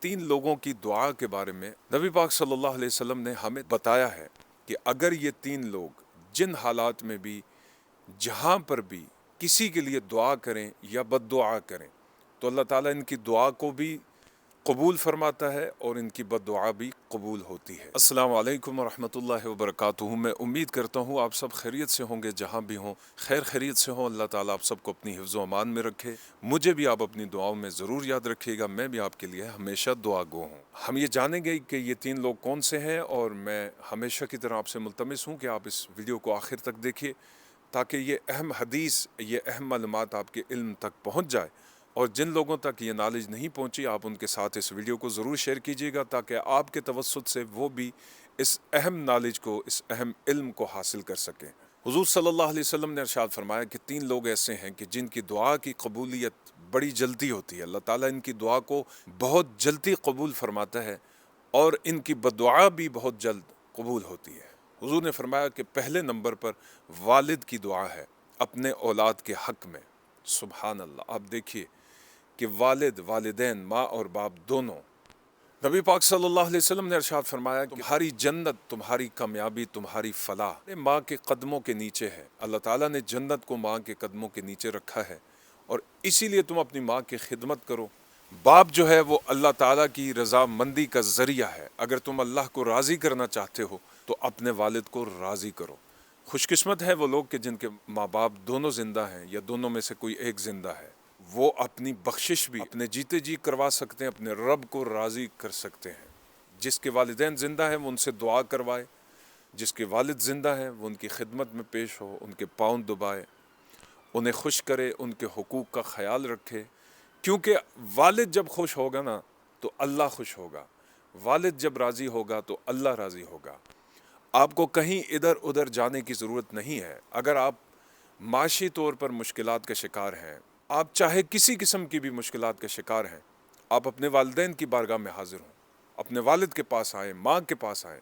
تین لوگوں کی دعا کے بارے میں نبی پاک صلی اللہ علیہ وسلم نے ہمیں بتایا ہے کہ اگر یہ تین لوگ جن حالات میں بھی جہاں پر بھی کسی کے لیے دعا کریں یا بد دعا کریں تو اللہ تعالیٰ ان کی دعا کو بھی قبول فرماتا ہے اور ان کی بد دعا بھی قبول ہوتی ہے۔ السلام علیکم ورحمۃ اللہ وبرکاتہ۔ میں امید کرتا ہوں آپ سب خیریت سے ہوں گے، جہاں بھی ہوں خیر خیریت سے ہوں۔ اللہ تعالیٰ آپ سب کو اپنی حفظ و امان میں رکھے، مجھے بھی آپ اپنی دعاؤں میں ضرور یاد رکھیے گا، میں بھی آپ کے لیے ہمیشہ دعا گو ہوں۔ ہم یہ جانیں گے کہ یہ تین لوگ کون سے ہیں، اور میں ہمیشہ کی طرح آپ سے ملتمس ہوں کہ آپ اس ویڈیو کو آخر تک دیکھیے تاکہ یہ اہم حدیث، یہ اہم معلومات آپ کے علم تک پہنچ جائے، اور جن لوگوں تک یہ نالج نہیں پہنچی آپ ان کے ساتھ اس ویڈیو کو ضرور شیئر کیجیے گا تاکہ آپ کے توسط سے وہ بھی اس اہم نالج کو، اس اہم علم کو حاصل کر سکیں۔ حضور صلی اللہ علیہ وسلم نے ارشاد فرمایا کہ تین لوگ ایسے ہیں کہ جن کی دعا کی قبولیت بڑی جلدی ہوتی ہے، اللہ تعالیٰ ان کی دعا کو بہت جلدی قبول فرماتا ہے اور ان کی بددعا بھی بہت جلد قبول ہوتی ہے۔ حضور نے فرمایا کہ پہلے نمبر پر والد کی دعا ہے اپنے اولاد کے حق میں۔ سبحان اللہ، آپ دیکھیے کہ والد، والدین، ماں اور باپ دونوں، نبی پاک صلی اللہ علیہ وسلم نے ارشاد فرمایا کہ تمہاری جنت، تمہاری کامیابی، تمہاری فلاح ماں کے قدموں کے نیچے ہے۔ اللہ تعالیٰ نے جنت کو ماں کے قدموں کے نیچے رکھا ہے، اور اسی لیے تم اپنی ماں کی خدمت کرو۔ باپ جو ہے وہ اللہ تعالیٰ کی رضا مندی کا ذریعہ ہے۔ اگر تم اللہ کو راضی کرنا چاہتے ہو تو اپنے والد کو راضی کرو۔ خوش قسمت ہے وہ لوگ کہ جن کے ماں باپ دونوں زندہ ہیں یا دونوں میں سے کوئی ایک زندہ ہے، وہ اپنی بخشش بھی اپنے جیتے جی کروا سکتے ہیں، اپنے رب کو راضی کر سکتے ہیں۔ جس کے والدین زندہ ہیں وہ ان سے دعا کروائے، جس کے والد زندہ ہیں وہ ان کی خدمت میں پیش ہو، ان کے پاؤں دبائے، انہیں خوش کرے، ان کے حقوق کا خیال رکھے، کیونکہ والد جب خوش ہوگا نا تو اللہ خوش ہوگا، والد جب راضی ہوگا تو اللہ راضی ہوگا۔ آپ کو کہیں ادھر ادھر جانے کی ضرورت نہیں ہے۔ اگر آپ معاشی طور پر مشکلات کا شکار ہیں، آپ چاہے کسی قسم کی بھی مشکلات کا شکار ہیں، آپ اپنے والدین کی بارگاہ میں حاضر ہوں، اپنے والد کے پاس آئیں، ماں کے پاس آئیں،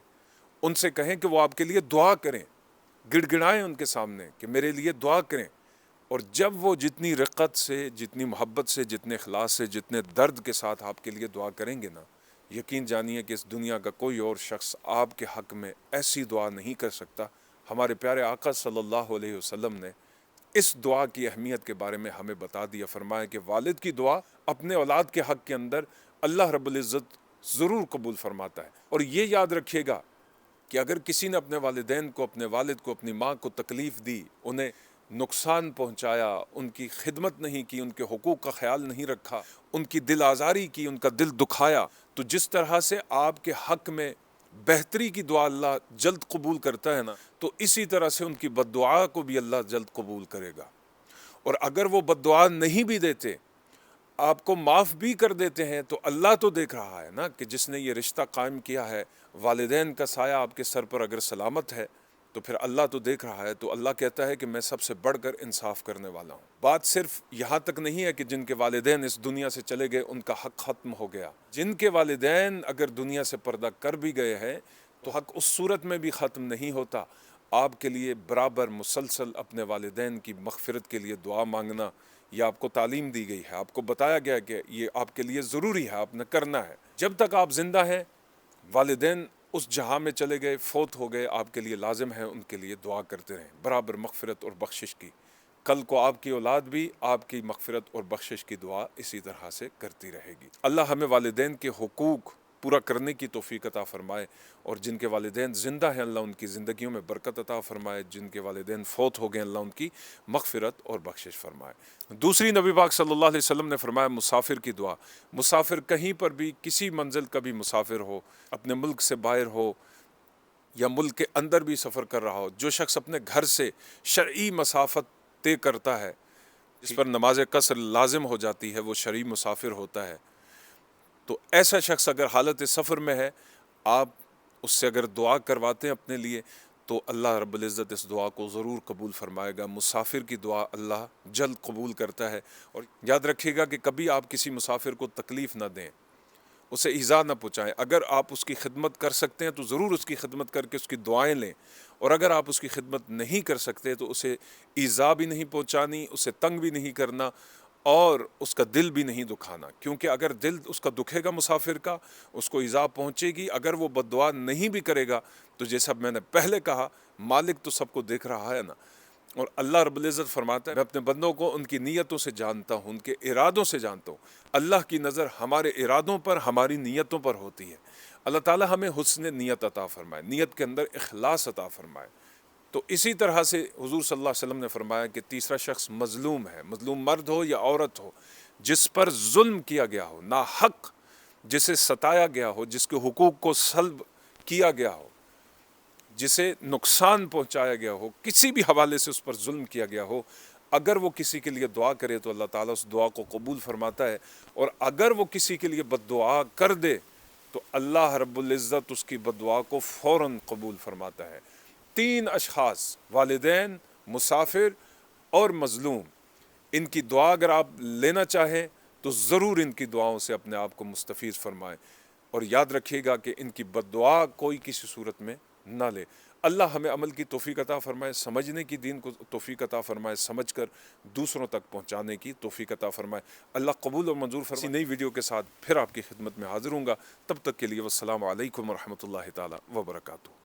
ان سے کہیں کہ وہ آپ کے لیے دعا کریں، گڑ گڑائیں ان کے سامنے کہ میرے لیے دعا کریں، اور جب وہ جتنی رقت سے، جتنی محبت سے، جتنے اخلاص سے، جتنے درد کے ساتھ آپ کے لیے دعا کریں گے نا، یقین جانیے کہ اس دنیا کا کوئی اور شخص آپ کے حق میں ایسی دعا نہیں کر سکتا۔ ہمارے پیارے آقا صلی اللہ علیہ وسلم نے اس دعا کی اہمیت کے بارے میں ہمیں بتا دیا، فرمایا کہ والد کی دعا اپنے اولاد کے حق کے اندر اللہ رب العزت ضرور قبول فرماتا ہے۔ اور یہ یاد رکھیے گا کہ اگر کسی نے اپنے والدین کو، اپنے والد کو، اپنی ماں کو تکلیف دی، انہیں نقصان پہنچایا، ان کی خدمت نہیں کی، ان کے حقوق کا خیال نہیں رکھا، ان کی دل آزاری کی، ان کا دل دکھایا، تو جس طرح سے آپ کے حق میں بہتری کی دعا اللہ جلد قبول کرتا ہے نا، تو اسی طرح سے ان کی بد دعا کو بھی اللہ جلد قبول کرے گا۔ اور اگر وہ بد دعا نہیں بھی دیتے، آپ کو معاف بھی کر دیتے ہیں، تو اللہ تو دیکھ رہا ہے نا کہ جس نے یہ رشتہ قائم کیا ہے، والدین کا سایہ آپ کے سر پر اگر سلامت ہے تو پھر اللہ تو دیکھ رہا ہے۔ تو اللہ کہتا ہے کہ میں سب سے بڑھ کر انصاف کرنے والا ہوں۔ بات صرف یہاں تک نہیں ہے کہ جن کے والدین اس دنیا سے چلے گئے ان کا حق ختم ہو گیا، جن کے والدین اگر دنیا سے پردہ کر بھی گئے ہیں تو حق اس صورت میں بھی ختم نہیں ہوتا۔ آپ کے لیے برابر مسلسل اپنے والدین کی مغفرت کے لیے دعا مانگنا، یہ آپ کو تعلیم دی گئی ہے، آپ کو بتایا گیا کہ یہ آپ کے لیے ضروری ہے، آپ نے کرنا ہے۔ جب تک آپ زندہ ہیں، والدین اس جہاں میں چلے گئے، فوت ہو گئے، آپ کے لیے لازم ہے ان کے لیے دعا کرتے رہیں، برابر مغفرت اور بخشش کی۔ کل کو آپ کی اولاد بھی آپ کی مغفرت اور بخشش کی دعا اسی طرح سے کرتی رہے گی۔ اللہ ہمیں والدین کے حقوق پورا کرنے کی توفیق عطا فرمائے، اور جن کے والدین زندہ ہیں اللہ ان کی زندگیوں میں برکت عطا فرمائے، جن کے والدین فوت ہو گئے اللہ ان کی مغفرت اور بخشش فرمائے۔ دوسری، نبی پاک صلی اللہ علیہ وسلم نے فرمایا مسافر کی دعا۔ مسافر کہیں پر بھی کسی منزل کا بھی مسافر ہو، اپنے ملک سے باہر ہو یا ملک کے اندر بھی سفر کر رہا ہو، جو شخص اپنے گھر سے شرعی مسافت طے کرتا ہے، جس پر نماز قصر لازم ہو جاتی ہے، وہ شرعی مسافر ہوتا ہے۔ تو ایسا شخص اگر حالت سفر میں ہے، آپ اس سے اگر دعا کرواتے ہیں اپنے لیے تو اللہ رب العزت اس دعا کو ضرور قبول فرمائے گا۔ مسافر کی دعا اللہ جلد قبول کرتا ہے۔ اور یاد رکھیے گا کہ کبھی آپ کسی مسافر کو تکلیف نہ دیں، اسے ایذا نہ پہنچائیں۔ اگر آپ اس کی خدمت کر سکتے ہیں تو ضرور اس کی خدمت کر کے اس کی دعائیں لیں، اور اگر آپ اس کی خدمت نہیں کر سکتے تو اسے ایذا بھی نہیں پہنچانی، اسے تنگ بھی نہیں کرنا، اور اس کا دل بھی نہیں دکھانا، کیونکہ اگر دل اس کا دکھے گا مسافر کا، اس کو ایذا پہنچے گی، اگر وہ بد دعا نہیں بھی کرے گا تو جیسا میں نے پہلے کہا مالک تو سب کو دیکھ رہا ہے نا۔ اور اللہ رب العزت فرماتا ہے میں اپنے بندوں کو ان کی نیتوں سے جانتا ہوں، ان کے ارادوں سے جانتا ہوں۔ اللہ کی نظر ہمارے ارادوں پر، ہماری نیتوں پر ہوتی ہے۔ اللہ تعالی ہمیں حسن نیت عطا فرمائے، نیت کے اندر اخلاص عطا فرمائے۔ تو اسی طرح سے حضور صلی اللہ علیہ وسلم نے فرمایا کہ تیسرا شخص مظلوم ہے، مظلوم مرد ہو یا عورت ہو، جس پر ظلم کیا گیا ہو، ناحق جسے ستایا گیا ہو، جس کے حقوق کو سلب کیا گیا ہو، جسے نقصان پہنچایا گیا ہو، کسی بھی حوالے سے اس پر ظلم کیا گیا ہو، اگر وہ کسی کے لیے دعا کرے تو اللہ تعالیٰ اس دعا کو قبول فرماتا ہے، اور اگر وہ کسی کے لیے بد دعا کر دے تو اللہ رب العزت اس کی بد دعا کو فوراً قبول فرماتا ہے۔ تین اشخاص، والدین، مسافر اور مظلوم، ان کی دعا اگر آپ لینا چاہیں تو ضرور ان کی دعاؤں سے اپنے آپ کو مستفیض فرمائیں، اور یاد رکھیے گا کہ ان کی بد دعا کوئی کسی صورت میں نہ لے۔ اللہ ہمیں عمل کی توفیق عطا فرمائے، سمجھنے کی دین کو توفیق عطا فرمائے، سمجھ کر دوسروں تک پہنچانے کی توفیق عطا فرمائے۔ اللہ قبول اور منظور فرمائے۔ نئی ویڈیو کے ساتھ پھر آپ کی خدمت میں حاضر ہوں گا، تب تک کے لیے والسلام علیکم ورحمۃ اللہ تعالی وبرکاتہ۔